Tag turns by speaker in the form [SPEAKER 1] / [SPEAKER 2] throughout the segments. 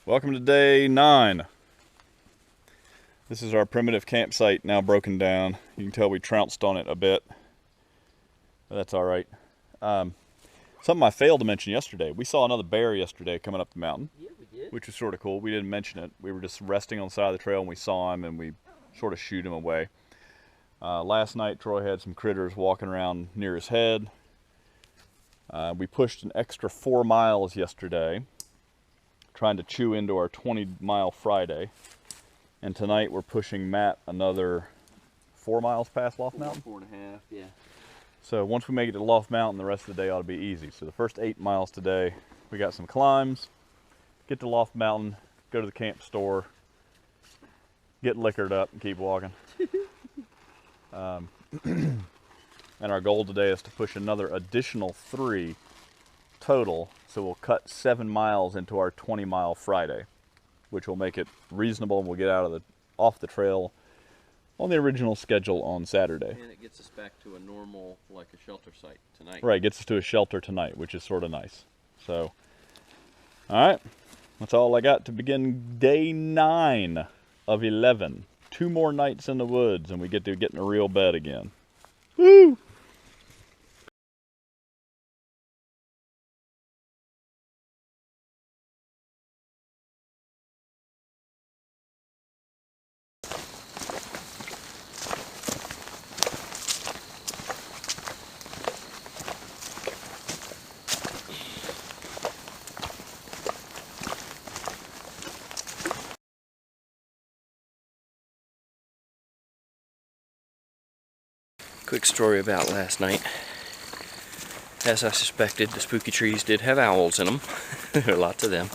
[SPEAKER 1] Welcome to day 9. This is our primitive campsite now broken down. You can tell we trounced on it a bit, but that's all right. Something I failed to mention yesterday. We saw another bear yesterday coming up the mountain,
[SPEAKER 2] Yeah, we did.
[SPEAKER 1] which was sort of cool. We didn't mention it. We were just resting on the side of the trail and we saw him and we sort of shooed him away. Last night Troy had some critters walking around near his head. We pushed an extra 4 miles yesterday, trying to chew into our 20-mile Friday. And tonight we're pushing Matt another 4 miles past Loft Mountain.
[SPEAKER 2] 4.5, yeah.
[SPEAKER 1] So once we make it to Loft Mountain, the rest of the day ought to be easy. So the first 8 miles today, we got some climbs, get to Loft Mountain, go to the camp store, get liquored up and keep walking. And our goal today is to push another additional 3 total. So we'll cut 7 miles into our 20-mile Friday, which will make it reasonable, and we'll get off the trail on the original schedule on Saturday.
[SPEAKER 2] And it gets us back to a normal, like a shelter site tonight.
[SPEAKER 1] Right, gets us to a shelter tonight, which is sort of nice. So, all right, that's all I got to begin day 9 of 11. 2 more nights in the woods, and we get to get in a real bed again. Woo!
[SPEAKER 2] Quick story about last night. As I suspected, the spooky trees did have owls in them. There were lots of them.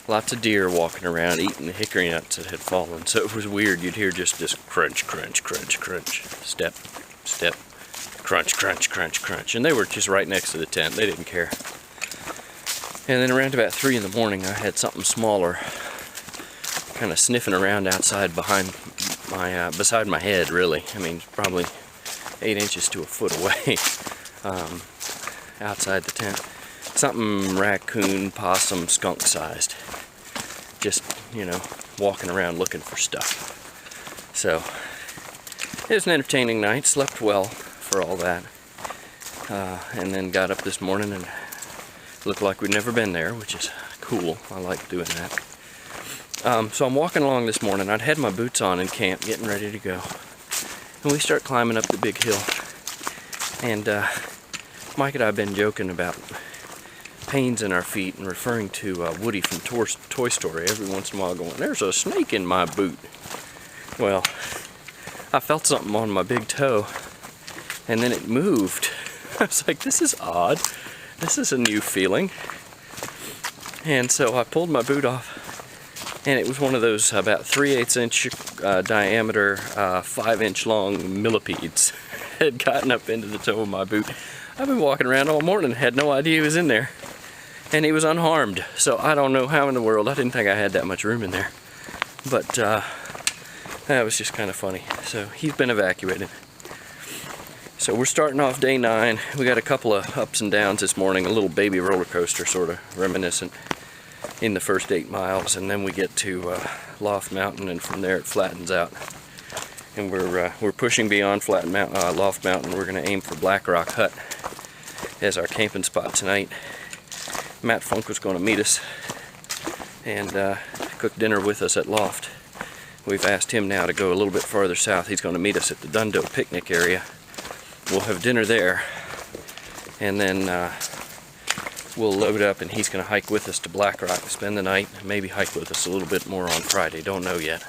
[SPEAKER 2] Lots of deer walking around eating the hickory nuts that had fallen. So it was weird. You'd hear just this crunch, crunch, crunch, crunch. Step, step, crunch, crunch, crunch, crunch. And they were just right next to the tent. They didn't care. And then around about 3 in the morning, I had something smaller kind of sniffing around outside behind my, beside my head, really. I mean, probably 8 inches to a foot away outside the tent. Something raccoon, possum, skunk sized. Just, you know, walking around looking for stuff. So, it was an entertaining night. Slept well for all that. And then got up this morning and looked like we'd never been there, which is cool. I like doing that. So I'm walking along this morning. I'd had my boots on in camp, getting ready to go. And we start climbing up the big hill. And Mike and I have been joking about pains in our feet and referring to Woody from Toy Story every once in a while, going, "There's a snake in my boot." Well, I felt something on my big toe, and then it moved. I was like, this is odd. This is a new feeling. And so I pulled my boot off. And it was one of those about 3/8 inch diameter, 5 inch long millipedes. Had gotten up into the toe of my boot. I've been walking around all morning, had no idea he was in there. And he was unharmed. So I don't know how in the world, I didn't think I had that much room in there. But that was just kind of funny. So he's been evacuated. So we're starting off day 9. We got a couple of ups and downs this morning, a little baby roller coaster, sort of reminiscent, in the first 8 miles, and then we get to Loft Mountain, and from there it flattens out. And we're pushing beyond Loft Mountain. We're going to aim for Blackrock Hut as our camping spot tonight. Matt Funk was going to meet us and cook dinner with us at Loft. We've asked him now to go a little bit farther south. He's going to meet us at the Dundo picnic area. We'll have dinner there, and then we'll load up, and he's going to hike with us to Blackrock, spend the night, and maybe hike with us a little bit more on Friday. Don't know yet.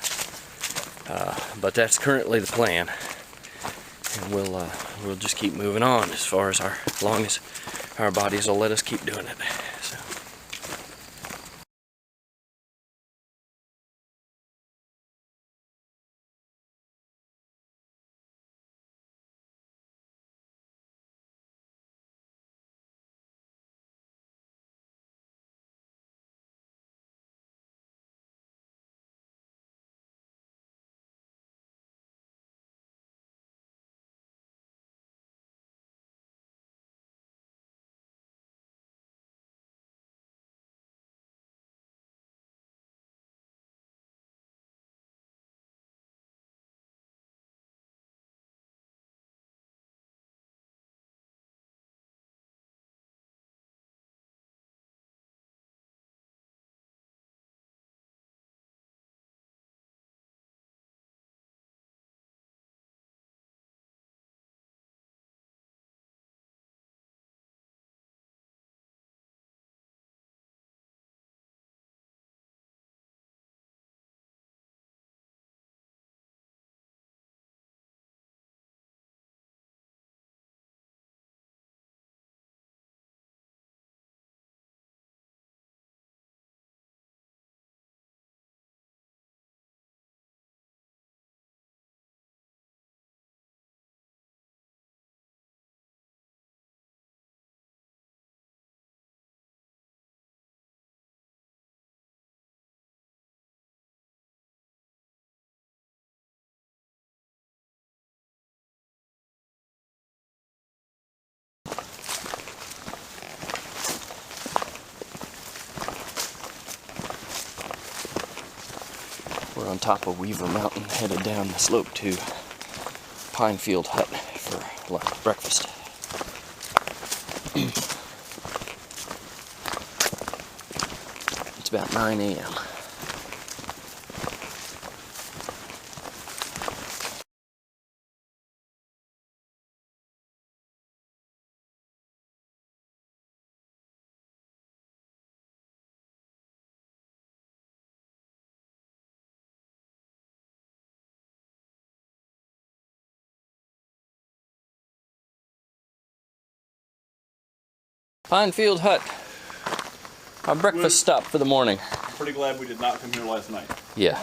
[SPEAKER 2] But that's currently the plan. And we'll just keep moving on as long as our bodies will let us keep doing it. So. We're on top of Weaver Mountain, headed down the slope to Pinefield Hut for breakfast. It's about 9 a.m. Pinefield Hut, our breakfast stop for the morning.
[SPEAKER 1] I'm pretty glad we did not come here last night.
[SPEAKER 2] Yeah,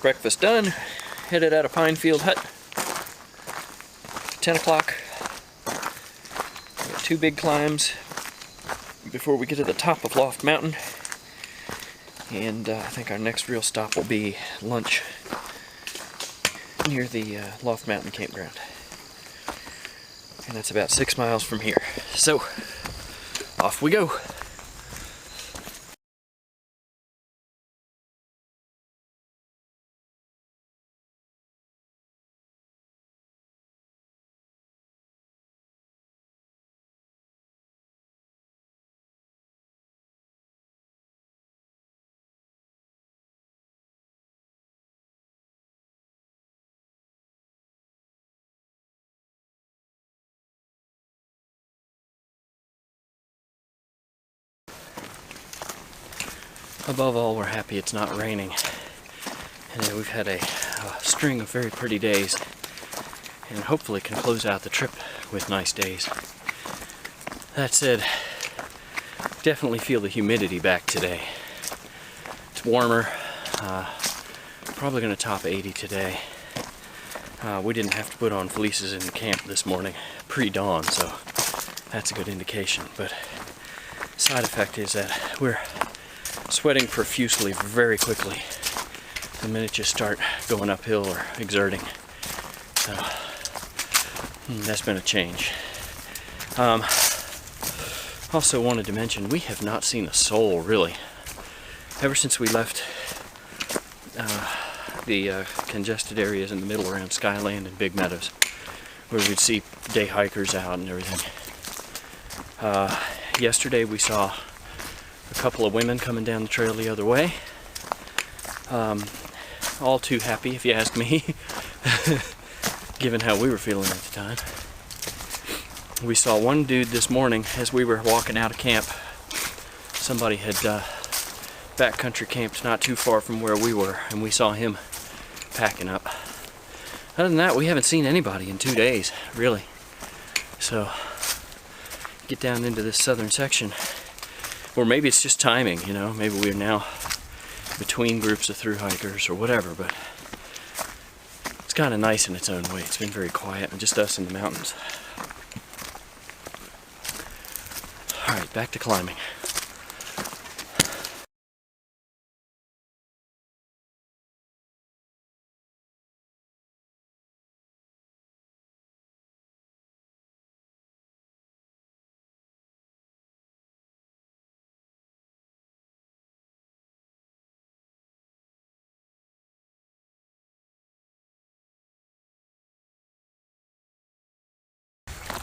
[SPEAKER 2] breakfast done, headed out of Pinefield Hut, 10 o'clock. We got 2 big climbs before we get to the top of Loft Mountain, and I think our next real stop will be lunch near the Loft Mountain campground, and that's about 6 miles from here. So off we go. Above all, we're happy it's not raining, and we've had a string of very pretty days, and hopefully can close out the trip with nice days. That said, definitely feel the humidity back today. It's warmer, probably going to top 80 today. We didn't have to put on fleeces in camp this morning pre-dawn, so that's a good indication. But side effect is that we're sweating profusely very quickly the minute you start going uphill or exerting. So that's been a change. Also wanted to mention, we have not seen a soul really ever since we left the congested areas in the middle around Skyland and Big Meadows, where we'd see day hikers out and everything. Yesterday we saw a couple of women coming down the trail the other way. All too happy, if you ask me, given how we were feeling at the time. We saw one dude this morning as we were walking out of camp. Somebody had backcountry camped not too far from where we were, and we saw him packing up. Other than that, we haven't seen anybody in 2 days, really. So, get down into this southern section. Or maybe it's just timing, you know, maybe we're now between groups of thru hikers or whatever, but it's kind of nice in its own way. It's been very quiet and just us in the mountains. Alright, back to climbing.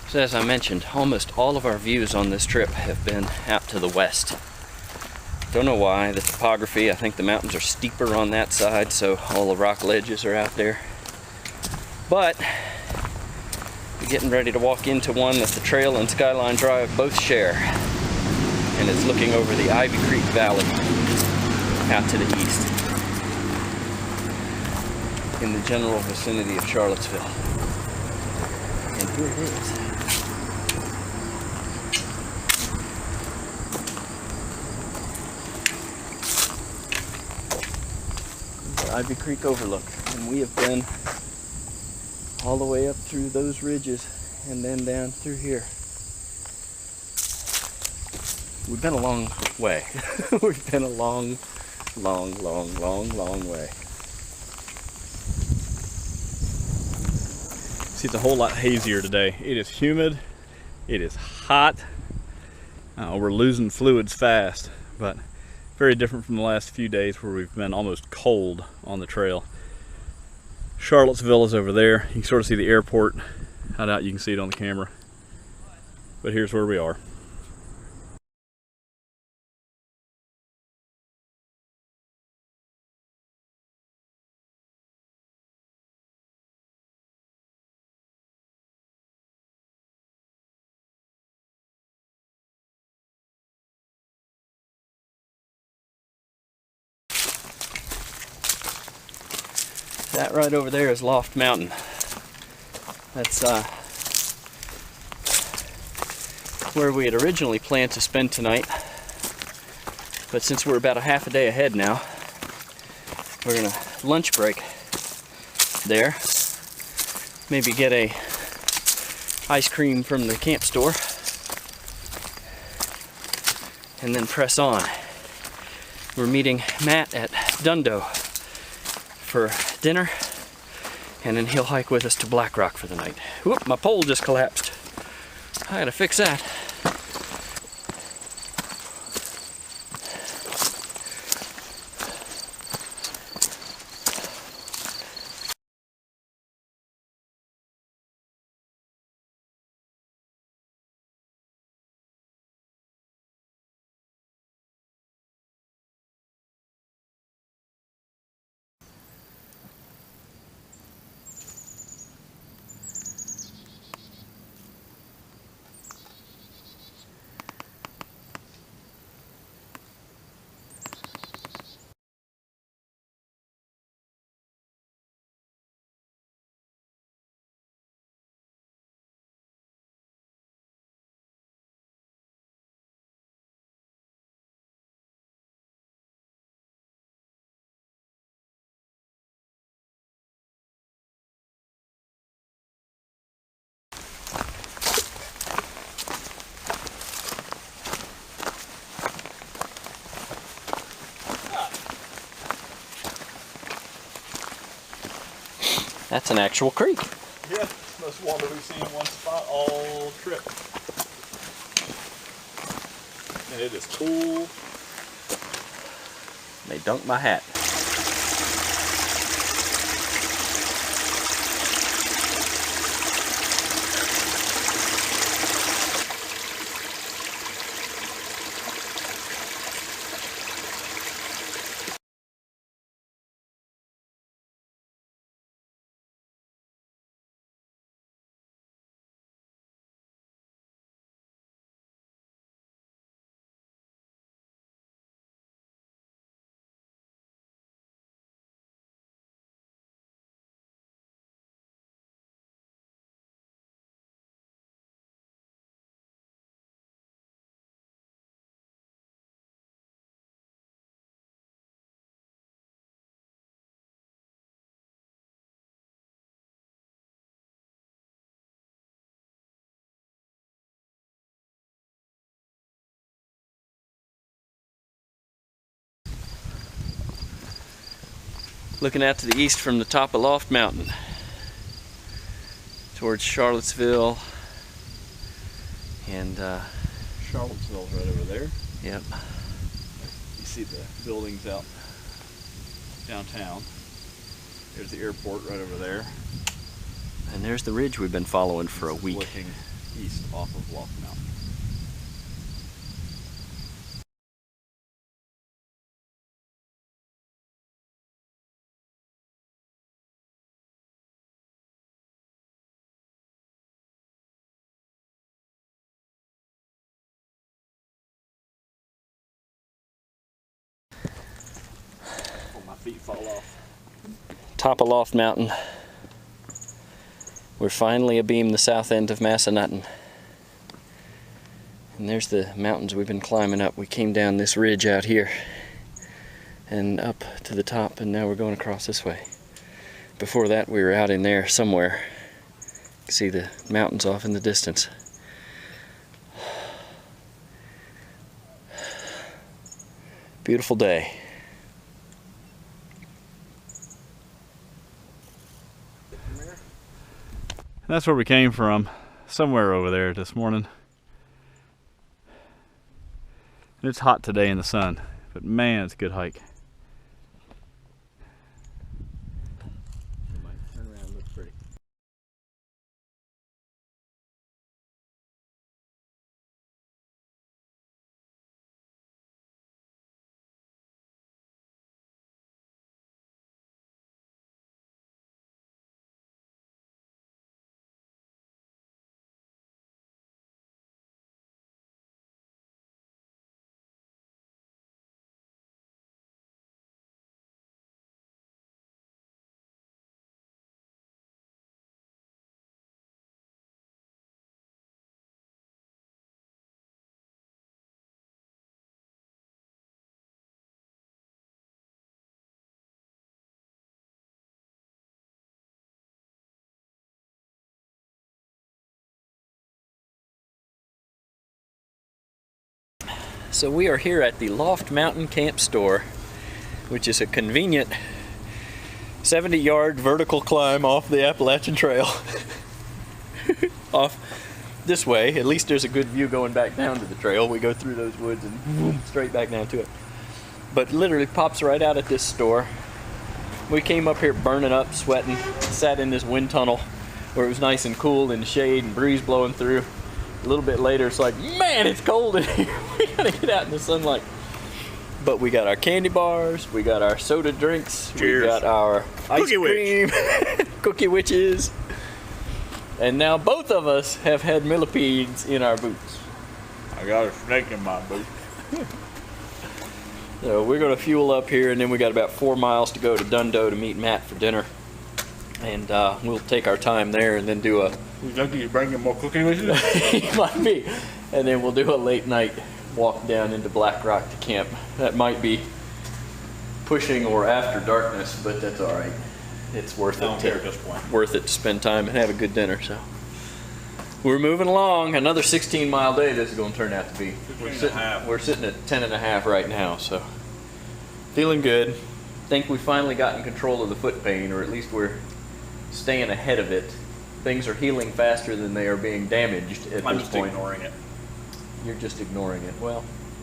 [SPEAKER 2] So as I mentioned, almost all of our views on this trip have been out to the west. Don't know why, the topography, I think the mountains are steeper on that side, so all the rock ledges are out there. But we're getting ready to walk into one that the trail and Skyline Drive both share. And it's looking over the Ivy Creek Valley out to the east, in the general vicinity of Charlottesville. And here it is. Ivy Creek overlook, and we have been all the way up through those ridges and then down through here. We've been a long way. We've been a long way.
[SPEAKER 1] See, it's a whole lot hazier today. It is humid, it is hot, we're losing fluids fast, but Very different from the last few days where we've been almost cold on the trail. Charlottesville is over there. You can sort of see the airport. I doubt you can see it on the camera. But here's where we are.
[SPEAKER 2] That right over there is Loft Mountain. That's where we had originally planned to spend tonight. But since we're about a half a day ahead now, we're gonna lunch break there. Maybe get a ice cream from the camp store. And then press on. We're meeting Matt at Dundo for dinner, and then he'll hike with us to Blackrock for the night. Whoop, my pole just collapsed. I gotta fix that. That's an actual creek.
[SPEAKER 1] Yeah, most water we've seen in one spot all trip. And it is cool.
[SPEAKER 2] They dunked my hat. Looking out to the east from the top of Loft Mountain towards Charlottesville, and
[SPEAKER 1] Charlottesville's right over there.
[SPEAKER 2] yep.
[SPEAKER 1] You see the buildings out downtown. There's the airport right over there.
[SPEAKER 2] And there's the ridge we've been following for a week.
[SPEAKER 1] Looking east off of Loft Mountain. Before my feet fall off.
[SPEAKER 2] Top of Loft Mountain. We're finally abeam the south end of Massanutten. And there's the mountains we've been climbing up. We came down this ridge out here and up to the top, and now we're going across this way. Before that we were out in there somewhere. You can see the mountains off in the distance. Beautiful day.
[SPEAKER 1] That's where we came from, somewhere over there this morning. And it's hot today in the sun. But man, it's a good hike.
[SPEAKER 2] Turn around and look pretty. So we are here at the Loft Mountain Camp Store, which is a convenient 70-yard vertical climb off the Appalachian Trail. Off this way, at least there's a good view going back down to the trail. We go through those woods and boom, straight back down to it. But literally pops right out at this store. We came up here burning up, sweating, sat in this wind tunnel where it was nice and cool in the shade and breeze blowing through. A little bit later, it's like, man, it's cold in here. We gotta get out in the sunlight. But we got our candy bars, we got our soda drinks,
[SPEAKER 1] Cheers.
[SPEAKER 2] We got our ice
[SPEAKER 1] Cookie
[SPEAKER 2] cream, cookie witches, and now both of us have had millipedes in our boots.
[SPEAKER 1] I got a snake in my boot.
[SPEAKER 2] So we're gonna fuel up here, and then we got about 4 miles to go to Dundo to meet Matt for dinner. And we'll take our time there and then do a...
[SPEAKER 1] You think you're bringing more cookie with you?
[SPEAKER 2] Might be. And then we'll do a late night walk down into Blackrock to camp. That might be pushing or after darkness, but that's all right. It's worth
[SPEAKER 1] I
[SPEAKER 2] it.
[SPEAKER 1] don't care at this point.
[SPEAKER 2] Worth it to spend time and have a good dinner. So we're moving along. Another 16-mile day this is going to turn out to be. We're sitting at 10.5 right now, so feeling good. Think we finally got in control of the foot pain, or at least we're staying ahead of it. Things are healing faster than they are being damaged at
[SPEAKER 1] I'm
[SPEAKER 2] this
[SPEAKER 1] just
[SPEAKER 2] point.
[SPEAKER 1] ignoring it.
[SPEAKER 2] You're just ignoring it. Well,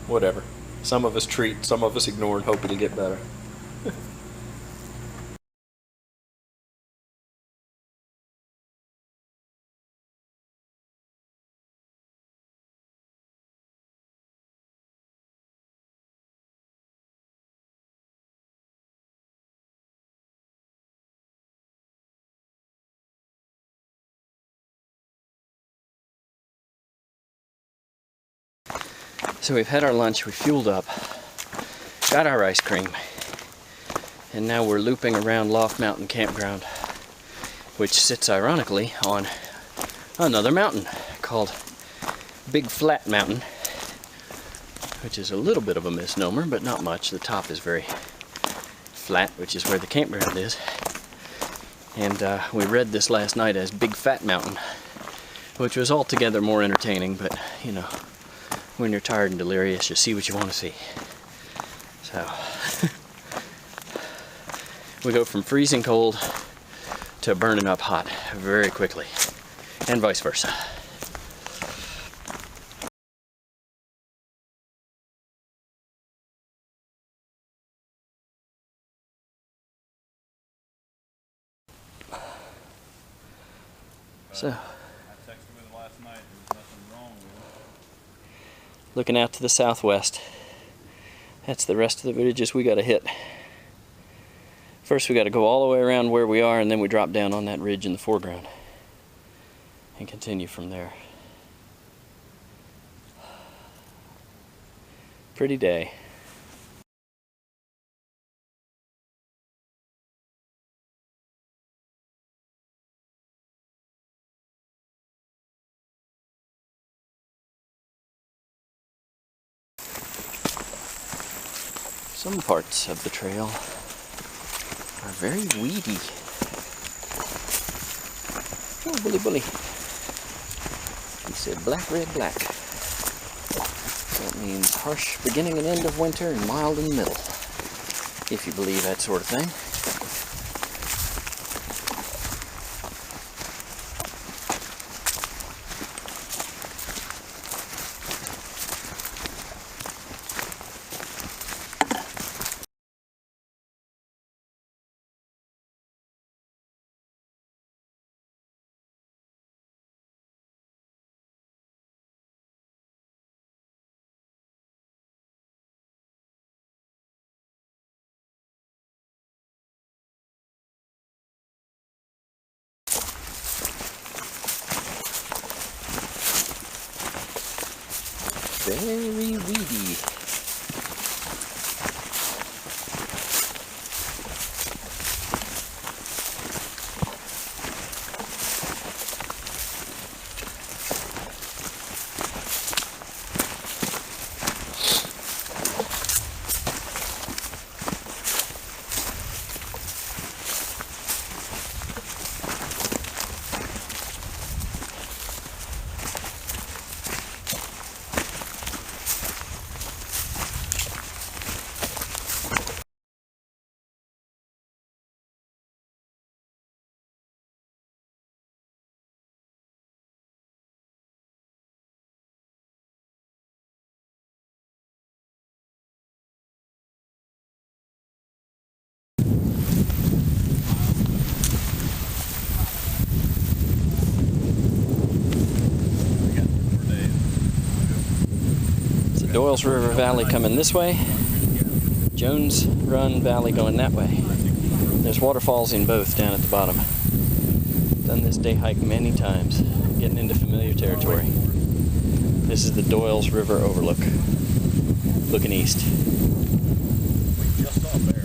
[SPEAKER 2] whatever. Some of us treat, some of us ignore and hope it'll get better. So we've had our lunch, we fueled up, got our ice cream, and now we're looping around Loft Mountain Campground, which sits ironically on another mountain called Big Flat Mountain, which is a little bit of a misnomer, but not much. The top is very flat, which is where the campground is. And we read this last night as Big Fat Mountain, which was altogether more entertaining, but you know, when you're tired and delirious, you see what you want to see. So we go from freezing cold to burning up hot very quickly, and vice versa. So,
[SPEAKER 1] I texted with him last night. There's nothing wrong with it.
[SPEAKER 2] looking out to the southwest. That's the rest of the villages we got to hit. First we got to go all the way around where we are, and then we drop down on that ridge in the foreground and continue from there. Pretty day. Some parts of the trail are very weedy. Oh, bully, bully. He said black, red, black. That means harsh beginning and end of winter and mild in the middle, if you believe that sort of thing. Very weedy. Doyle's River Valley coming this way, Jones Run Valley going that way. There's waterfalls in both down at the bottom. Done this day hike many times, getting into familiar territory. This is the Doyle's River overlook, looking east.
[SPEAKER 1] Just off there.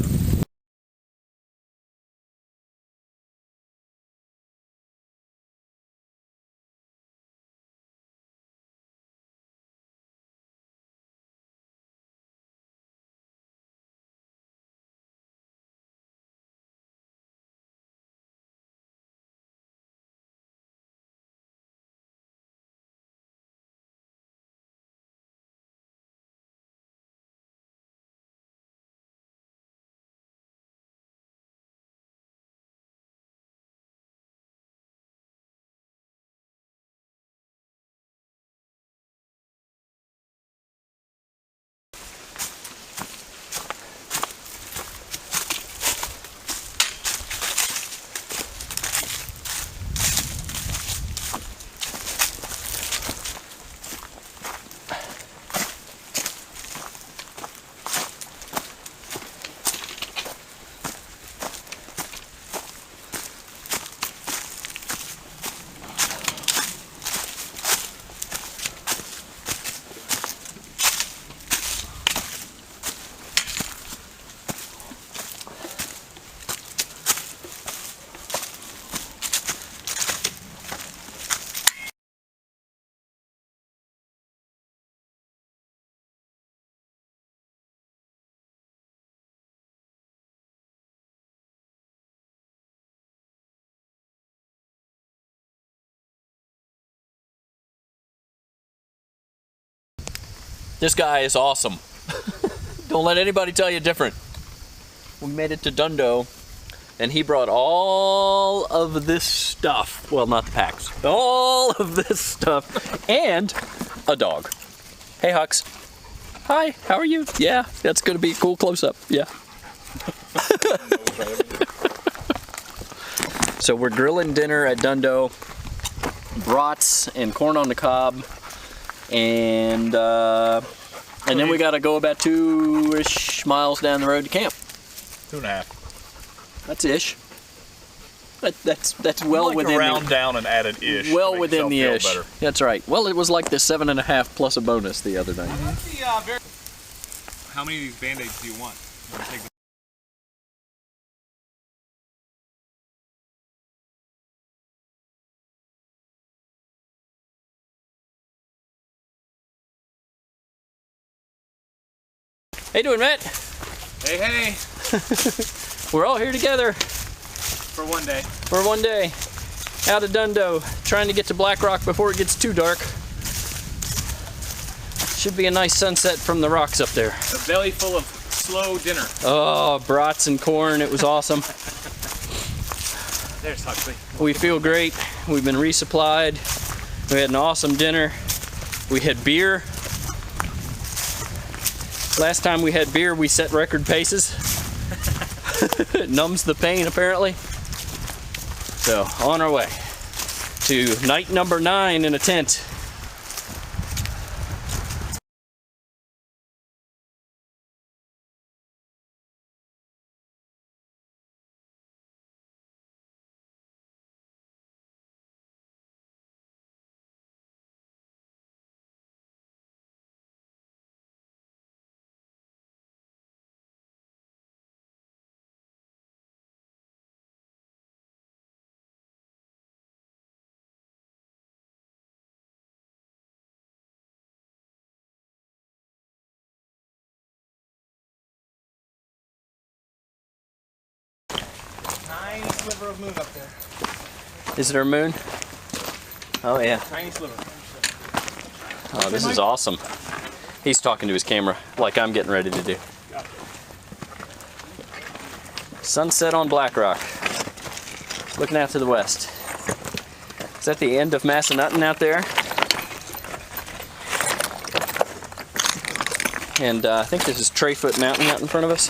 [SPEAKER 2] This guy is awesome. Don't let anybody tell you different. We made it to Dundo, and he brought all of this stuff. Well, not the packs. All of this stuff and a dog. Hey, Hux. Hi, how are you? Yeah, that's gonna be a cool close-up. Yeah. So we're grilling dinner at Dundo. Brats and corn on the cob. And then we gotta go about 2-ish miles down the road to camp.
[SPEAKER 1] 2.5.
[SPEAKER 2] That's ish. That's well
[SPEAKER 1] like
[SPEAKER 2] within
[SPEAKER 1] round down and added ish.
[SPEAKER 2] well within the ish.
[SPEAKER 1] Better.
[SPEAKER 2] That's right. Well, it was like the 7.5 plus a bonus the other night.
[SPEAKER 1] How many of these Band-Aids do you want?
[SPEAKER 2] How you doing, Matt?
[SPEAKER 3] Hey, hey,
[SPEAKER 2] We're all here together
[SPEAKER 3] for one day.
[SPEAKER 2] for one day. Out of Dundo, trying to get to Blackrock before it gets too dark. Should be a nice sunset from the rocks up there.
[SPEAKER 3] A belly full of slow dinner.
[SPEAKER 2] Oh, brats and corn, it was awesome.
[SPEAKER 3] There's Huxley.
[SPEAKER 2] We feel great. We've been resupplied. We had an awesome dinner. We had beer. Last time we had beer, we set record paces. It numbs the pain, apparently. So, on our way to night number 9 in a tent.
[SPEAKER 3] sliver of moon up there.
[SPEAKER 2] Is there a moon? Oh yeah.
[SPEAKER 3] Tiny sliver.
[SPEAKER 2] Oh, this is awesome. He's talking to his camera like I'm getting ready to do. Sunset on Blackrock. Looking out to the west. Is that the end of Massanutten out there? And I think this is Trayfoot Mountain out in front of us.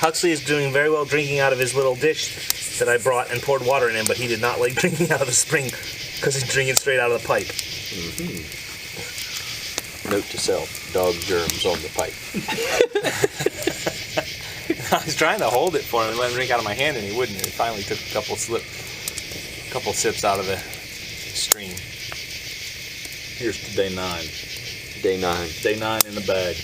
[SPEAKER 4] Huxley is doing very well drinking out of his little dish that I brought and poured water in him, but he did not like drinking out of the spring because he's drinking straight out of the pipe.
[SPEAKER 2] Note to self, dog germs on the pipe.
[SPEAKER 3] I was trying to hold it for him and let him drink out of my hand, and he wouldn't. And he finally took a couple sips out of the stream.
[SPEAKER 1] Here's to day 9.
[SPEAKER 2] Day 9.
[SPEAKER 1] Day 9 in the bag.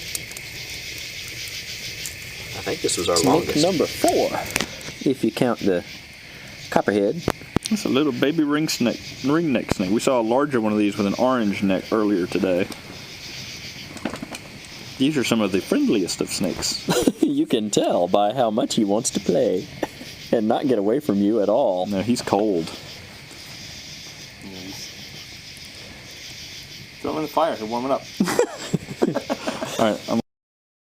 [SPEAKER 2] I think this was our
[SPEAKER 5] Snake
[SPEAKER 2] longest.
[SPEAKER 5] number 4, if you count the copperhead.
[SPEAKER 1] That's a little baby ringneck snake. We saw a larger one of these with an orange neck earlier today. These are some of the friendliest of snakes.
[SPEAKER 5] You can tell by how much he wants to play and not get away from you at all.
[SPEAKER 1] No, he's cold.
[SPEAKER 3] Throw him in the fire, he'll warm it up.
[SPEAKER 1] All right,